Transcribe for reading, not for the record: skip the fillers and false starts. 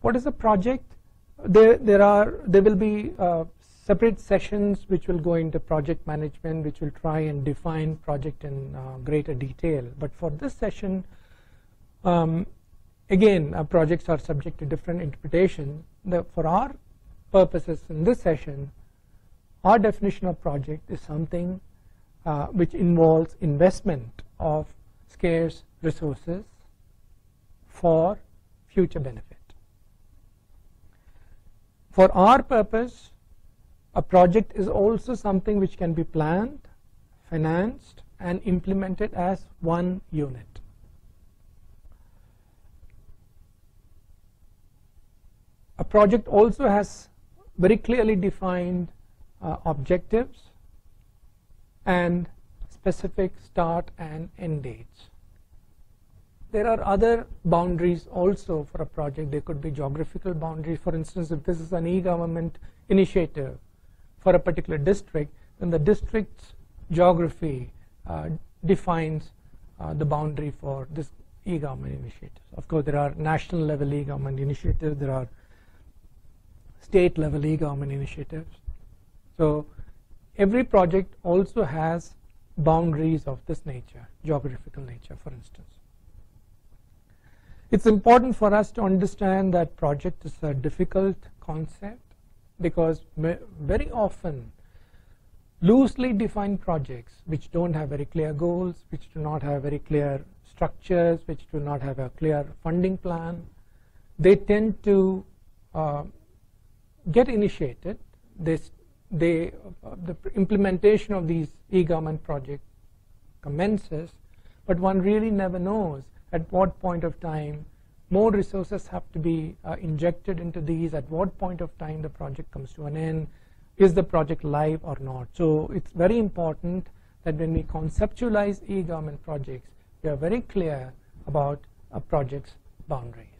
What is a project? There will be separate sessions which will go into project management, which will try and define project in greater detail. But for this session, again, projects are subject to different interpretation. For our purposes in this session, our definition of project is something which involves investment of scarce resources for future benefit. For our purpose, a project is also something which can be planned, financed, and implemented as one unit. A project also has very clearly defined objectives and specific start and end dates. There are other boundaries also for a project. There could be geographical boundaries. For instance, if this is an e-government initiative for a particular district, then the district's geography defines the boundary for this e-government initiative. Of course, there are national level e-government initiatives, there are state level e-government initiatives. So every project also has boundaries of this nature, geographical nature, for instance. It's important for us to understand that project is a difficult concept, because very often loosely defined projects which don't have very clear goals, which do not have very clear structures, which do not have a clear funding plan, they tend to get initiated. The implementation of these e-government projects commences, but one really never knows at what point of time more resources have to be injected into these, at what point of time the project comes to an end, is the project live or not. So it's very important that when we conceptualize e-government projects, we are very clear about a project's boundary.